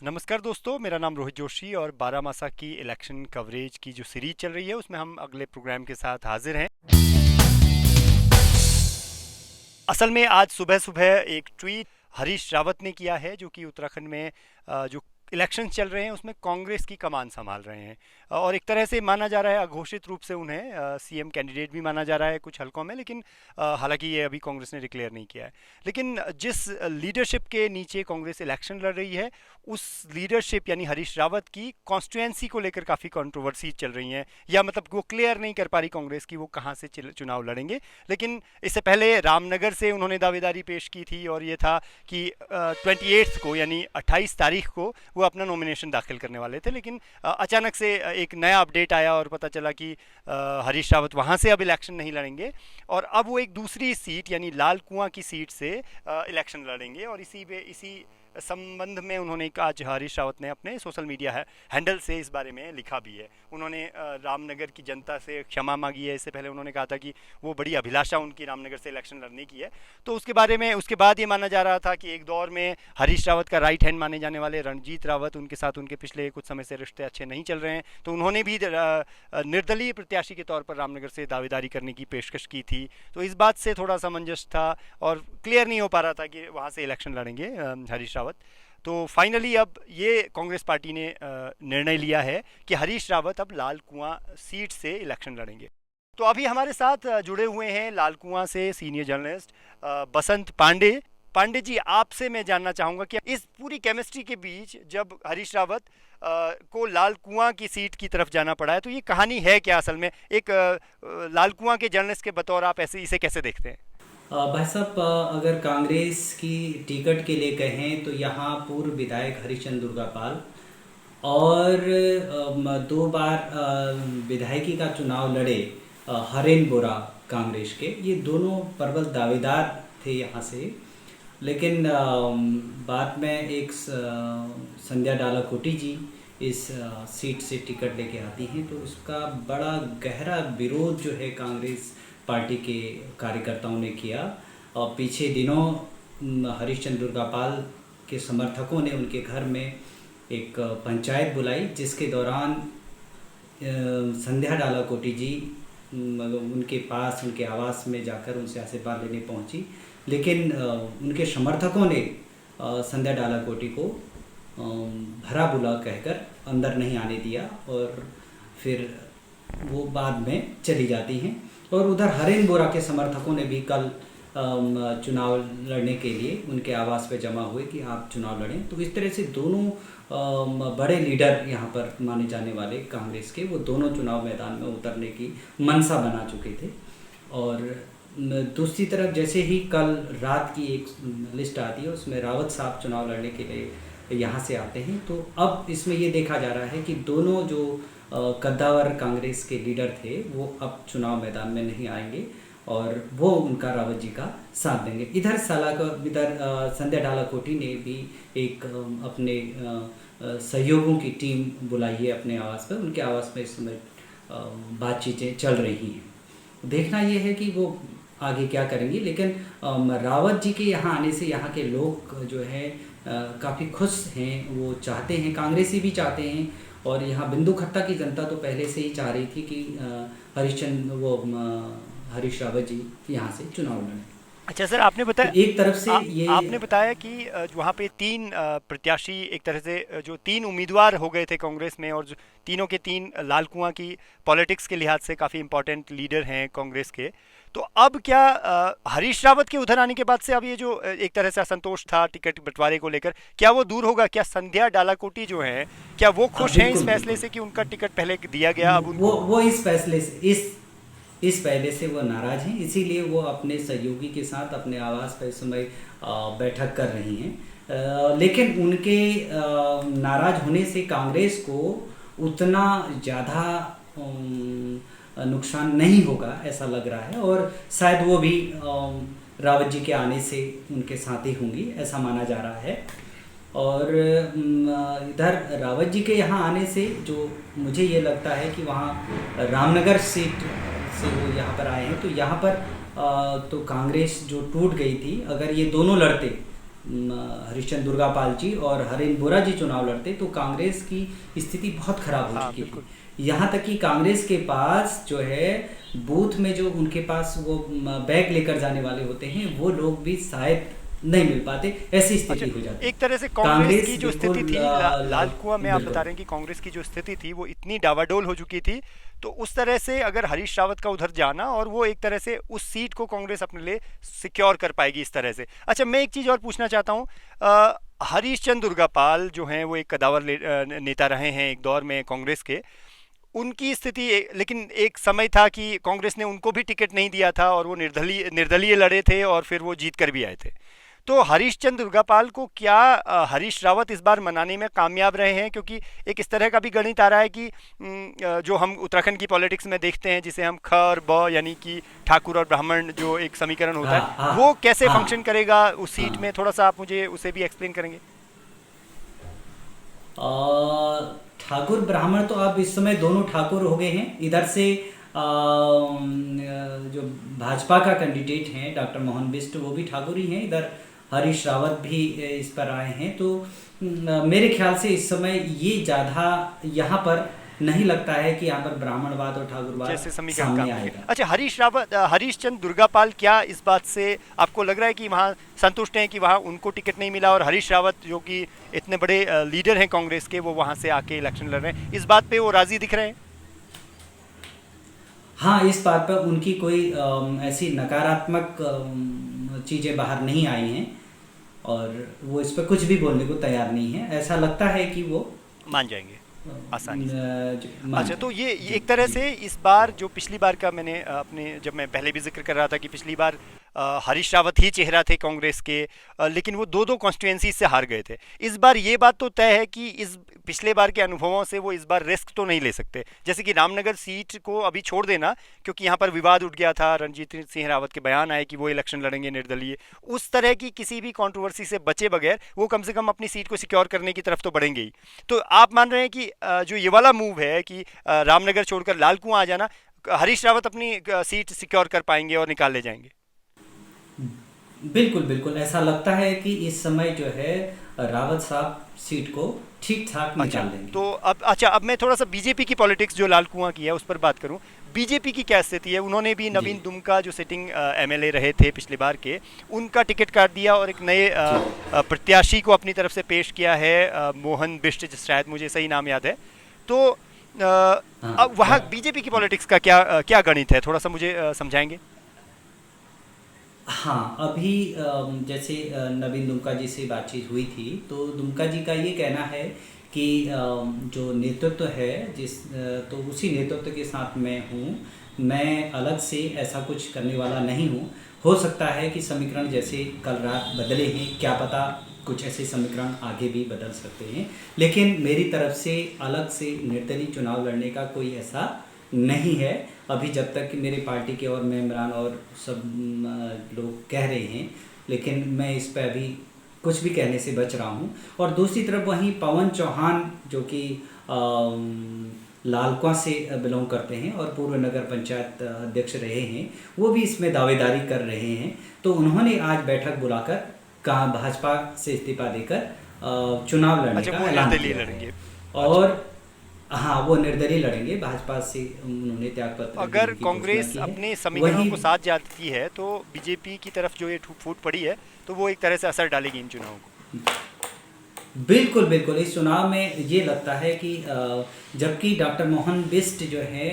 नमस्कार दोस्तों, मेरा नाम रोहित जोशी और बारामासा की इलेक्शन कवरेज की जो सीरीज चल रही है उसमें हम अगले प्रोग्राम के साथ हाजिर हैं। असल में आज सुबह सुबह एक ट्वीट हरीश रावत ने किया है जो कि उत्तराखंड में जो इलेक्शंस चल रहे हैं उसमें कांग्रेस की कमान संभाल रहे हैं और एक तरह से माना जा रहा है अघोषित रूप से उन्हें सीएम कैंडिडेट भी माना जा रहा है कुछ हलकों में, लेकिन हालांकि ये अभी कांग्रेस ने डिक्लेयर नहीं किया है। लेकिन जिस लीडरशिप के नीचे कांग्रेस इलेक्शन लड़ रही है उस लीडरशिप यानी हरीश रावत की कॉन्स्टिट्यूएंसी को लेकर काफ़ी कंट्रोवर्सी चल रही हैं, या मतलब वो क्लियर नहीं कर पा रही कांग्रेस की वो कहाँ से चुनाव लड़ेंगे। लेकिन इससे पहले रामनगर से उन्होंने दावेदारी पेश की थी और ये था कि 28 को यानी 28 तारीख को वो अपना नॉमिनेशन दाखिल करने वाले थे, लेकिन अचानक से एक नया अपडेट आया और पता चला कि हरीश रावत वहाँ से अब इलेक्शन नहीं लड़ेंगे और अब वो एक दूसरी सीट यानी लाल कुआं की सीट से इलेक्शन लड़ेंगे। और इसी संबंध में उन्होंने आज हरीश रावत ने अपने सोशल मीडिया हैंडल से इस बारे में लिखा भी है। उन्होंने रामनगर की जनता से क्षमा मांगी है। इससे पहले उन्होंने कहा था कि वो बड़ी अभिलाषा उनकी रामनगर से इलेक्शन लड़ने की है। तो उसके बाद ये माना जा रहा था कि एक दौर में हरीश रावत का राइट हैंड माने जाने वाले रणजीत रावत, उनके साथ उनके पिछले कुछ समय से रिश्ते अच्छे नहीं चल रहे हैं, तो उन्होंने भी निर्दलीय प्रत्याशी के तौर पर रामनगर से दावेदारी करने की पेशकश की थी। तो इस बात से थोड़ा समंजस था और क्लियर नहीं हो पा रहा था कि वहाँ से इलेक्शन लड़ेंगे हरीश रावत। तो फाइनली अब ये कांग्रेस पार्टी ने निर्णय लिया है कि हरीश रावत अब लाल कुआं सीट से इलेक्शन लड़ेंगे। तो अभी हमारे साथ जुड़े हुए हैं लाल कुआं से सीनियर जर्नलिस्ट बसंत पांडे। पांडे जी, आपसे मैं जानना चाहूँगा कि इस पूरी केमिस्ट्री के बीच जब हरीश रावत को लाल कुआं की सीट की तरफ जाना पड़ा है तो ये कहानी है क्या असल में? एक लाल कुआं के जर्नलिस्ट के बतौर आप ऐसे इसे कैसे देखते हैं? भाई साहब, अगर कांग्रेस की टिकट के लिए कहें तो यहाँ पूर्व विधायक हरिश्चंद्र दुर्गापाल और 2 बार विधायकी का चुनाव लड़े हरेन बोरा कांग्रेस के, ये दोनों प्रबल दावेदार थे यहाँ से। लेकिन बाद में एक संध्या डालाकोटी जी इस सीट से टिकट लेके आती हैं, तो उसका बड़ा गहरा विरोध जो है कांग्रेस पार्टी के कार्यकर्ताओं ने किया। और पीछे दिनों हरिश्चंद्र दुर्गापाल के समर्थकों ने उनके घर में एक पंचायत बुलाई, जिसके दौरान संध्या डालाकोटी जी उनके पास उनके आवास में जाकर उनसे आशीर्वाद लेने पहुंची। लेकिन उनके समर्थकों ने संध्या डालाकोटी को भरा बुला कहकर अंदर नहीं आने दिया और फिर वो बाद में चली जाती हैं। और उधर हरेन बोरा के समर्थकों ने भी कल चुनाव लड़ने के लिए उनके आवास पे जमा हुए कि आप चुनाव लड़ें। तो इस तरह से दोनों बड़े लीडर यहाँ पर माने जाने वाले कांग्रेस के, वो दोनों चुनाव मैदान में उतरने की मनसा बना चुके थे। और दूसरी तरफ जैसे ही कल रात की एक लिस्ट आती है उसमें रावत साहब चुनाव लड़ने के लिए यहाँ से आते हैं, तो अब इसमें ये देखा जा रहा है कि दोनों जो कद्दावर कांग्रेस के लीडर थे वो अब चुनाव मैदान में नहीं आएंगे और वो उनका रावत जी का साथ देंगे। इधर संध्या डालाकोटी ने भी एक अपने सहयोगों की टीम बुलाई है अपने आवास पर। उनके आवास में इस समय बातचीतें चल रही हैं। देखना ये है कि वो आगे क्या करेंगी। लेकिन रावत जी के यहाँ आने से यहाँ के लोग जो है काफ़ी खुश हैं, वो चाहते हैं, कांग्रेसी भी चाहते हैं। और यहाँ बिंदु खट्टा की जनता तो पहले से ही चाह रही थी कि हरीश रावत जी यहाँ से चुनाव लड़ें। अच्छा सर, आपने बताया तो एक तरफ से आपने बताया कि वहाँ पे 3 प्रत्याशी, एक तरह से जो 3 उम्मीदवार हो गए थे कांग्रेस में और जो तीनों के 3 लाल कुआं की पॉलिटिक्स के लिहाज से काफ़ी इंपॉर्टेंट लीडर हैं कांग्रेस के। तो अब क्या हरीश रावत के उधर आने के बाद से अब ये जो एक तरह से असंतोष था टिकट बंटवारे को लेकर, क्या वो दूर होगा? क्या संध्या डालाकोटी जो है, क्या वो खुश हैं इस बिल्कुल फैसले बिल्कुल से कि उनका टिकट पहले दिया गया अब उनको? वो इस फैसले से इस पहले से वो नाराज हैं, इसीलिए वो अपने सहयोगी के साथ अपने आवास पर इस समय बैठक कर रही हैं। लेकिन उनके नाराज होने से कांग्रेस को उतना ज़्यादा नुकसान नहीं होगा ऐसा लग रहा है, और शायद वो भी रावत जी के आने से उनके साथ ही होंगी ऐसा माना जा रहा है। और इधर रावत जी के यहाँ आने से जो मुझे ये लगता है कि वहाँ रामनगर सीट से वो यहाँ पर आए हैं, तो यहाँ पर तो कांग्रेस जो टूट गई थी, अगर ये दोनों लड़ते हरीशचंद्र दुर्गापाल जी और हरेन बोरा जी चुनाव लड़ते तो कांग्रेस की स्थिति बहुत खराब हो हाँ चुकी बिल्कुल। थी। यहाँ तक कि कांग्रेस के पास जो है बूथ में जो उनके पास वो बैग लेकर जाने वाले होते हैं वो लोग भी शायद नहीं मिल पाते, ऐसी अच्छा, स्थिति हो जाती। एक तरह से कांग्रेस की कांग्रेस जो स्थिति बिल्कुल थी लाल कुआं में, आप बता बिल्कुल। रहे हैं कि कांग्रेस की जो स्थिति थी वो इतनी डावाडोल हो चुकी थी, तो उस तरह से अगर हरीश रावत का उधर जाना और वो एक तरह से उस सीट को कांग्रेस अपने लिए सिक्योर कर पाएगी इस तरह से। अच्छा, मैं एक चीज़ और पूछना चाहता हूँ, हरीश चंद्र दुर्गापाल जो हैं वो एक कदावर नेता रहे हैं एक दौर में कांग्रेस के। उनकी स्थिति लेकिन एक समय था कि कांग्रेस ने उनको भी टिकट नहीं दिया था और वो निर्दलीय निर्दलीय लड़े थे और फिर वो जीत कर भी आए थे। तो हरीश चंद्र दुर्गापाल को क्या हरीश रावत इस बार मनाने में कामयाब रहे हैं? क्योंकि एक इस तरह का भी गणित आ रहा है कि जो हम उत्तराखंड की पॉलिटिक्स में देखते हैं जिसे हम ख और ब यानी कि ठाकुर और ब्राह्मण जो एक समीकरण होता हाँ है, हाँ वो कैसे हाँ फंक्शन करेगा उस सीट में, हाँ। थोड़ा सा आप मुझे उसे भी एक्सप्लेन करेंगे? ठाकुर ब्राह्मण तो अब इस समय दोनों ठाकुर हो गए हैं। इधर से जो भाजपा का कैंडिडेट हैं डॉक्टर मोहन बिष्ट वो भी ठाकुर ही हैं, इधर हरीश रावत भी इस पर आए हैं। तो मेरे ख्याल से इस समय ये ज़्यादा यहाँ पर नहीं लगता है कि यहाँ पर ब्राह्मणवाद और ठाकुरवाद जैसे समीकरण काम सामने करेंगे। आएगा। अच्छा, हरीश चंद्र दुर्गापाल क्या इस बात से आपको लग रहा है कि वहाँ संतुष्ट हैं कि वहाँ उनको टिकट नहीं मिला और हरीश रावत जो कि इतने बड़े लीडर हैं कांग्रेस के, वो वहाँ से आके इलेक्शन लड़ रहे हैं, इस बात पे वो राजी दिख रहे हैं? हाँ, इस बात पर उनकी कोई ऐसी नकारात्मक चीज़ें बाहर नहीं आई हैं और वो इस पर कुछ भी बोलने को तैयार नहीं है। ऐसा लगता है कि वो मान जाएंगे आसानी से। मान अच्छा, तो जाएंगे। ये जी एक तरह जी। से इस बार जो पिछली बार का मैंने अपने जब मैं पहले भी जिक्र कर रहा था कि पिछली बार हरीश रावत ही चेहरा थे कांग्रेस के, लेकिन वो दो दो कॉन्स्टिट्यूएंसी से हार गए थे। इस बार ये बात तो तय है कि इस पिछले बार के अनुभवों से वो इस बार रिस्क तो नहीं ले सकते, जैसे कि रामनगर सीट को अभी छोड़ देना, क्योंकि यहाँ पर विवाद उठ गया था, रणजीत सिंह रावत के बयान आए कि वो इलेक्शन लड़ेंगे निर्दलीय। उस तरह की किसी भी कंट्रोवर्सी से बचे बगैर वो कम से कम अपनी सीट को सिक्योर करने की तरफ तो बढ़ेंगे ही। तो आप मान रहे हैं कि जो ये वाला मूव है कि रामनगर छोड़कर लाल कुआं आ जाना, हरीश रावत अपनी सीट सिक्योर कर पाएंगे और निकाल ले जाएंगे? बिल्कुल बिल्कुल ऐसा लगता है कि इस समय जो है रावत साहब सीट को ठीक ठाक अच्छा, निकाल देंगे। तो अब मैं थोड़ा सा बीजेपी की पॉलिटिक्स जो लाल कुआं की है उस पर बात करूं। बीजेपी की क्या स्थिति है? उन्होंने भी जी नवीन दुमका जो सिटिंग एमएलए रहे थे पिछली बार के, उनका टिकट काट दिया और एक नए जी। प्रत्याशी को अपनी तरफ से पेश किया है, मोहन बिष्ट, शायद मुझे सही नाम याद है। तो हाँ अब वहाँ बीजेपी की पॉलिटिक्स का क्या गणित है, थोड़ा सा मुझे समझाएंगे? हाँ, अभी जैसे नवीन दुमका जी से बातचीत हुई थी तो दुमका जी का ये कहना है कि जो नेतृत्व है तो उसी नेतृत्व के साथ मैं हूँ, मैं अलग से ऐसा कुछ करने वाला नहीं हूँ। हो सकता है कि समीकरण जैसे कल रात बदले हैं, क्या पता कुछ ऐसे समीकरण आगे भी बदल सकते हैं, लेकिन मेरी तरफ से अलग से निर्दलीय चुनाव लड़ने का कोई ऐसा नहीं है अभी, जब तक कि मेरे पार्टी के और मेंबरान और सब लोग कह रहे हैं। लेकिन मैं इस पर अभी कुछ भी कहने से बच रहा हूँ। और दूसरी तरफ वहीं पवन चौहान जो कि लालकुआं से बिलोंग करते हैं और पूर्व नगर पंचायत अध्यक्ष रहे हैं, वो भी इसमें दावेदारी कर रहे हैं। तो उन्होंने आज बैठक बुलाकर कहा भाजपा से इस्तीफा देकर चुनाव लड़ने अच्छा, का वो ऐलान निर्दलीय किया है। लड़ेंगे। अच्छा, और हाँ, वो निर्दलीय लड़ेंगे, भाजपा से उन्होंने त्यागपत्र अगर देने की घोषणा कांग्रेस की है। अपने समीकरणों वही को साथ जाती है तो बीजेपी की तरफ जो ये फूट पड़ी है, तो वो एक तरह से असर डालेगी इन चुनावों को। बिल्कुल बिल्कुल इस चुनाव में ये लगता है कि जबकि डॉक्टर मोहन बिष्ट जो है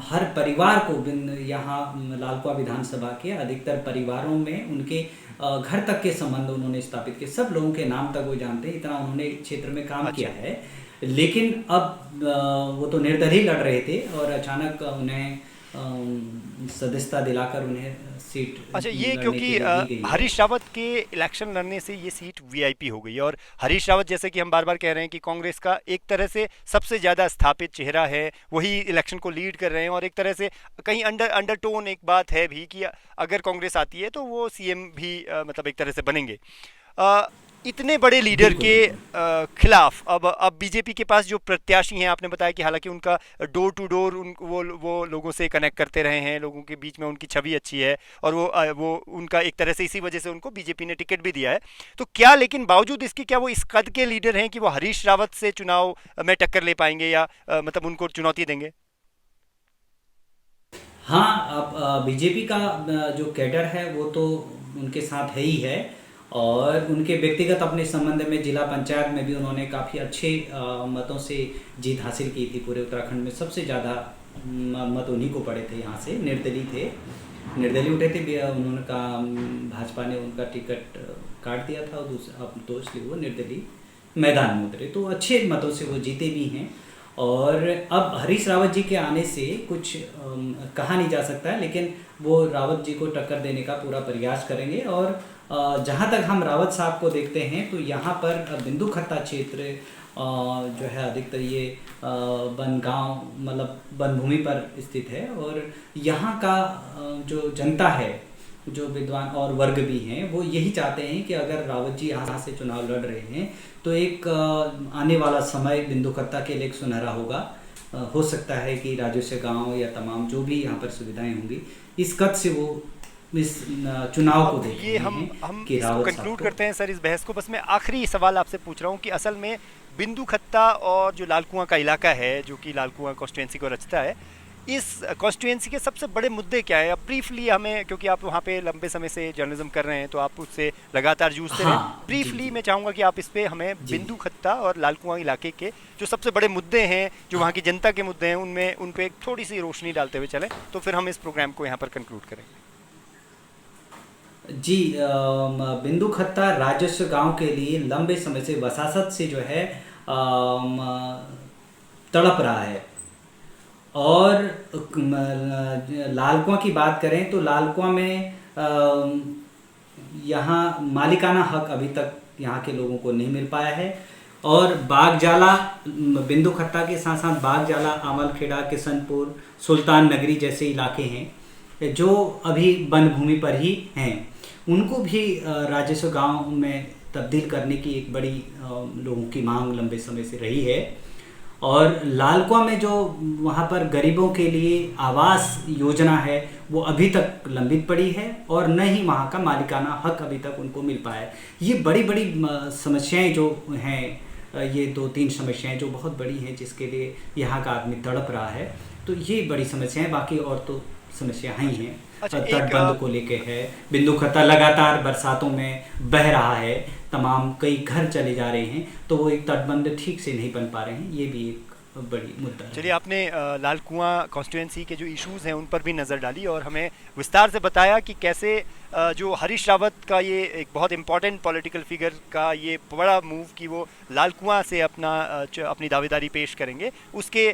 हर परिवार को यहाँ लालकुआं विधानसभा के अधिकतर परिवारों में उनके घर तक के संबंध उन्होंने स्थापित किए, सब लोगों के नाम तक वो जानते हैं, इतना उन्होंने क्षेत्र में काम अच्छा। किया है। लेकिन अब वो तो निर्दलीय लड़ रहे थे और अचानक उन्हें सदस्यता दिलाकर उन्हें सीट अच्छा, ये लड़ने क्योंकि के लिए दी गई है। हरीश रावत के इलेक्शन लड़ने से ये सीट वीआईपी हो गई है, और हरीश रावत जैसे कि हम बार बार कह रहे हैं कि कांग्रेस का एक तरह से सबसे ज़्यादा स्थापित चेहरा है, वही इलेक्शन को लीड कर रहे हैं, और एक तरह से कहीं अंडरटोन एक बात है भी कि अगर कांग्रेस आती है तो वो सीएम भी मतलब एक तरह से बनेंगे। अ, इतने बड़े लीडर बिल्कुल के बिल्कुल। खिलाफ अब बीजेपी के पास जो प्रत्याशी हैं, आपने बताया कि हालांकि उनका डोर टू डोर उन वो लोगों से कनेक्ट करते रहे हैं, लोगों के बीच में उनकी छवि अच्छी है, और वो उनका एक तरह से इसी वजह से उनको बीजेपी ने टिकट भी दिया है। तो क्या लेकिन बावजूद इसके क्या वो इस कद के लीडर हैं कि वो हरीश रावत से चुनाव में टक्कर ले पाएंगे, या मतलब उनको चुनौती देंगे? हाँ, अब बीजेपी का जो कैडर है वो तो उनके साथ है ही है। और उनके व्यक्तिगत अपने संबंध में जिला पंचायत में भी उन्होंने काफ़ी अच्छे मतों से जीत हासिल की थी। पूरे उत्तराखंड में सबसे ज़्यादा मत उन्हीं को पड़े थे, यहाँ से निर्दलीय थे, निर्दलीय उठे थे उन्होंने का भाजपा ने उनका टिकट काट दिया था, और दूसरा अब तो इसलिए वो निर्दलीय मैदान में उतरे, तो अच्छे मतों से वो जीते भी हैं। और अब हरीश रावत जी के आने से कुछ कहा नहीं जा सकता है, लेकिन वो रावत जी को टक्कर देने का पूरा प्रयास करेंगे। और जहाँ तक हम रावत साहब को देखते हैं तो यहाँ पर बिंदु खत्ता क्षेत्र जो है अधिकतर ये वन गांव मतलब वन भूमि पर स्थित है। और यहाँ का जो जनता है, जो विद्वान और वर्ग भी हैं, वो यही चाहते हैं कि अगर रावत जी यहाँ से चुनाव लड़ रहे हैं तो एक आने वाला समय बिंदुकट्टा के लिए एक सुनहरा होगा। हो सकता है कि राजस्व गांव या तमाम जो भी यहाँ पर सुविधाएं होंगी, इस कद से वो इस चुनाव को अब देख ये रहे हैं हम कि इसको रावत साहब कंक्लूड को। करते हैं सर, इस बहस को। बस मैं आखिरी सवाल आपसे पूछ रहा हूँ कि असल में बिंदु खत्ता और जो लाल कुआं का इलाका है, जो कि लाल कुआं कॉन्स्टिट्यूंसी को रचता है, इस कॉन्स्टिट्यूंसी के सबसे बड़े मुद्दे क्या है? अब ब्रीफली हमें, क्योंकि आप वहाँ पे लंबे समय से जर्नलिज्म कर रहे हैं तो आप उससे लगातार जूझते रहे, हाँ जी ब्रीफली जी मैं चाहूँगा कि आप इस पे हमें जी। बिंदु खत्ता और लाल कुआं इलाके के जो सबसे बड़े मुद्दे हैं, जो वहाँ की जनता के मुद्दे हैं, उनमें उन पे एक थोड़ी सी रोशनी डालते हुए चलें, तो फिर हम इस प्रोग्राम को यहाँ पर कंक्लूड करेंगे। जी, बिंदु खत्ता राजस्व गांव के लिए लंबे समय से वसासत से जो है तड़प रहा है। और लाल कुआं की बात करें तो लाल कुआं में यहाँ मालिकाना हक अभी तक यहाँ के लोगों को नहीं मिल पाया है। और बागजाला, बिंदु खत्ता के साथ साथ बागजाला, आमलखेड़ा, किशनपुर, सुल्तान नगरी जैसे इलाके हैं जो अभी वन भूमि पर ही हैं, उनको भी राजस्व गांव में तब्दील करने की एक बड़ी लोगों की मांग लंबे समय से रही है। और लाल कुआं में जो वहाँ पर गरीबों के लिए आवास योजना है वो अभी तक लंबित पड़ी है, और न ही वहाँ का मालिकाना हक अभी तक उनको मिल पाया है। ये बड़ी बड़ी समस्याएं जो हैं, ये 2-3 समस्याएं जो बहुत बड़ी हैं जिसके लिए यहाँ का आदमी तड़प रहा है। तो ये बड़ी समस्याएं, बाकी और तो समस्या ही हैं। अच्छा, एक तटबंध को लेके है, बिंदु खत्ता लगातार बरसातों में बह रहा है, तमाम कई घर चले जा रहे हैं, तो वो एक तटबंध ठीक से नहीं बन पा रहे हैं, ये भी एक बड़ी मुद्दा है। चलिए, आपने लाल कुआं कॉन्स्टिट्यूंसी के जो इश्यूज़ हैं उन पर भी नज़र डाली, और हमें विस्तार से बताया कि कैसे जो हरीश रावत का ये एक बहुत इंपॉर्टेंट पॉलिटिकल फिगर का ये बड़ा मूव कि वो लाल कुआं से अपनी दावेदारी पेश करेंगे, उसके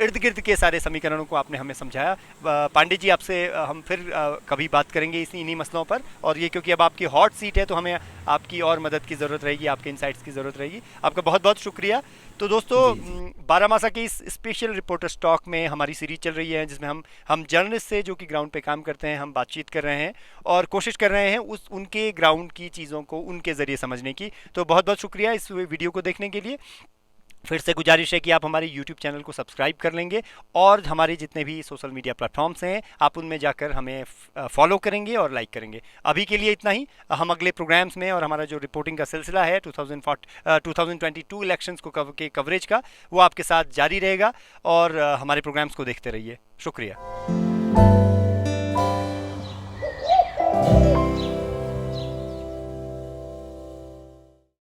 इर्द गिर्द के सारे समीकरणों को आपने हमें समझाया। पांडे जी, आपसे हम फिर कभी बात करेंगे इन्हीं मसलों पर, और ये क्योंकि अब आपकी हॉट सीट है तो हमें आपकी और मदद की ज़रूरत रहेगी, आपके इनसाइट्स की ज़रूरत रहेगी। आपका बहुत बहुत शुक्रिया। तो दोस्तों, जी जी। बारामासा की इस स्पेशल रिपोर्टर स्टॉक में हमारी सीरीज चल रही है जिसमें हम जर्नलिस्ट से जो कि ग्राउंड पे काम करते हैं, हम बातचीत कर रहे हैं और कोशिश कर रहे हैं उनके ग्राउंड की चीज़ों को उनके ज़रिए समझने की। तो बहुत बहुत शुक्रिया इस वीडियो को देखने के लिए। फिर से गुजारिश है कि आप हमारे YouTube चैनल को सब्सक्राइब कर लेंगे, और हमारे जितने भी सोशल मीडिया प्लेटफॉर्म्स हैं आप उनमें जाकर हमें फॉलो करेंगे और लाइक करेंगे। अभी के लिए इतना ही। हम अगले प्रोग्राम्स में, और हमारा जो रिपोर्टिंग का सिलसिला है 2022 इलेक्शंस को के कवरेज का, वो आपके साथ जारी रहेगा, और हमारे प्रोग्राम्स को देखते रहिए। शुक्रिया।